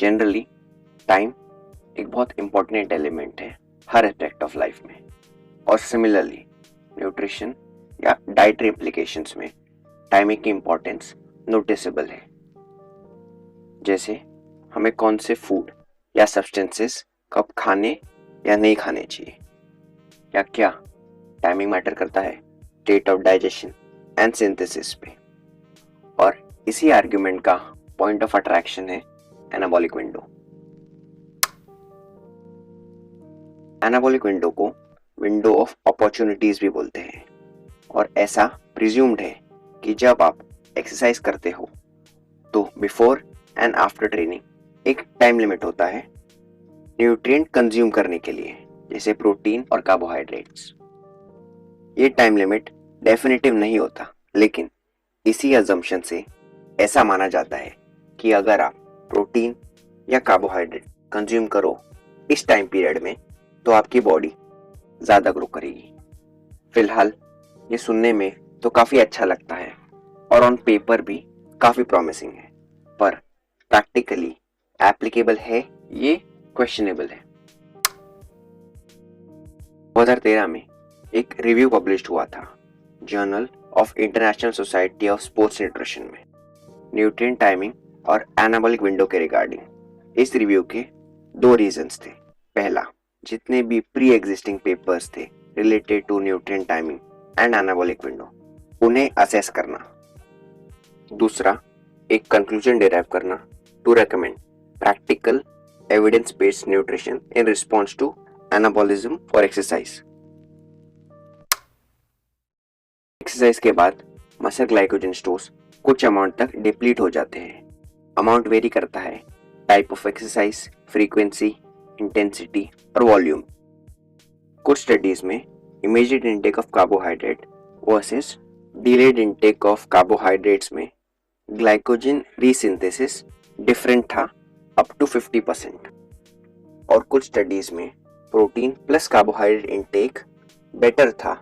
Generally time एक बहुत important element है हर एस्पेक्ट ऑफ लाइफ में, और सिमिलरली न्यूट्रिशन या डाइटरी एप्लीकेशंस में टाइमिंग की इम्पोर्टेंस नोटिसेबल है। जैसे हमें कौन से फूड या सब्सटेंसेस कब खाने या नहीं खाने चाहिए, या क्या टाइमिंग मैटर करता है state of digestion and synthesis पे। और इसी आर्ग्यूमेंट का पॉइंट ऑफ अट्रैक्शन है एनाबॉलिक विंडो। एनाबॉलिक विंडो को विंडो ऑफ अपॉर्चुनिटीज भी बोलते हैं, और ऐसा प्रिज्यूम्ड है कि जब आप एक्सरसाइज करते हो तो बिफोर एंड आफ्टर ट्रेनिंग एक टाइम लिमिट होता है न्यूट्रिएंट कंज्यूम करने के लिए, जैसे प्रोटीन और कार्बोहाइड्रेट्स। ये टाइम लिमिट डेफिनेटिव नहीं होता, लेकिन इसी अजम्पशन से ऐसा माना जाता है कि अगर आप प्रोटीन या कार्बोहाइड्रेट कंज्यूम करो इस टाइम पीरियड में तो आपकी बॉडी ज़्यादा ग्रो करेगी। फिलहाल ये सुनने में तो काफ़ी अच्छा लगता है और ऑन पेपर भी काफ़ी प्रॉमिसिंग है, पर प्रैक्टिकली एप्लीकेबल है ये क्वेश्चनेबल है। 2013 में एक रिव्यू पब्लिश हुआ था journal of international society of sports nutrition में, न्यूट्रिएंट टाइमिंग और एनाबॉलिक विंडो के रिगार्डिंग। इस रिव्यू के दो रीजंस थे। पहला, जितने भी प्री एग्जिस्टिंग पेपर्स थे related to nutrient timing and anabolic window, उन्हें असेस करना। दूसरा, एक कंक्लूजन डिराइव करना to recommend practical evidence based nutrition in response to anabolism for exercise. Exercise के बाद मसल ग्लाइकोजन स्टोर्स कुछ अमाउंट तक डिप्लीट हो जाते हैं। अमाउंट वेरी करता है type of exercise, frequency, intensity और वॉल्यूम। कुछ स्टडीज में immediate intake of carbohydrate versus delayed intake of carbohydrates में ग्लाइकोजन रीसिंथेसिस डिफरेंट था अप टू 50%, और कुछ स्टडीज में protein plus carbohydrate intake better था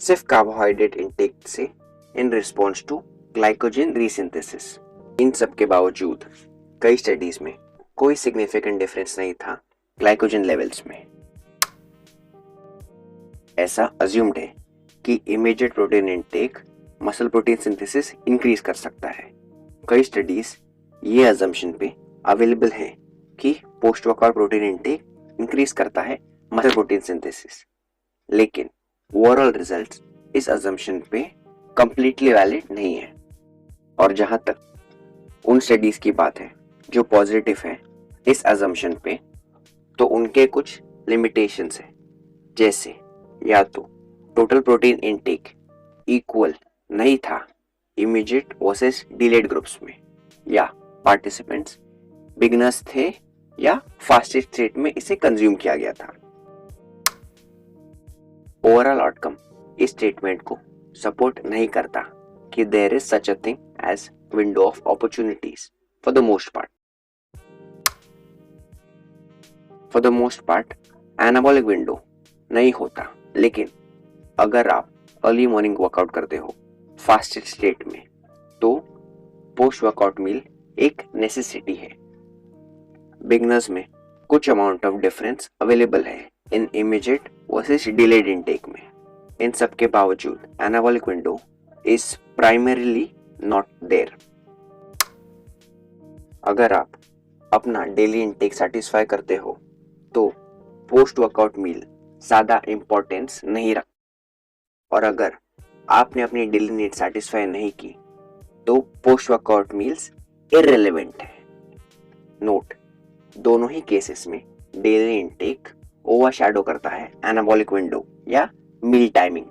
सिर्फ कार्बोहाइड्रेट इनटेक से इन रिस्पॉन्स टू ग्लाइकोजन रीसिंथेसिस। इन सब के बावजूद कई स्टडीज में कोई सिग्निफिकेंट डिफरेंस नहीं था ग्लाइकोजन लेवल्स में। ऐसा अज्यूम्ड है कि immediate protein intake muscle protein synthesis increase कर सकता है। कई स्टडीज ये अजम्पशन पे अवेलेबल है कि post workout protein intake increase करता है मसल प्रोटीन सिंथेसिस, लेकिन ओवरऑल रिजल्ट्स इस अजम्पशन पे कंप्लीटली वैलिड नहीं है। और जहां तक उन स्टडीज की बात है जो पॉजिटिव है इस अजम्पशन पे, तो उनके कुछ लिमिटेशंस है, जैसे या तो टोटल प्रोटीन इनटेक इक्वल नहीं था इमीडिएट वर्सेस डिलेड ग्रुप्स में, या पार्टिसिपेंट्स बिगिनर्स थे या फास्टेस्ट स्टेट में इसे कंज्यूम किया गया था। ओवरऑल आउटकम इस स्टेटमेंट को सपोर्ट नहीं करता कि there is such a thing as window of opportunities for the most part. For the most part anabolic window नहीं होता, लेकिन अगर आप अर्ली मॉर्निंग वर्कआउट करते हो फास्टेड स्टेट में, तो पोस्ट वर्कआउट मील एक नेसेसिटी है। बिगनर्स में कुछ अमाउंट ऑफ डिफरेंस अवेलेबल है in immediate versus delayed intake में। इन सब के बावजूद anabolic window is primarily not there. अगर आप अपना डेली इनटेक सेटिस्फाई करते हो तो पोस्ट वर्कआउट मील ज्यादा इंपॉर्टेंस नहीं रखता, और अगर आपने अपनी डेली नीड सेटिस्फाई नहीं की तो पोस्ट वर्कआउट मील्स इररिलेवेंट है। नोट, दोनों ही केसेस में डेली इनटेक ओवरशैडो करता है एनाबॉलिक विंडो या मील टाइमिंग।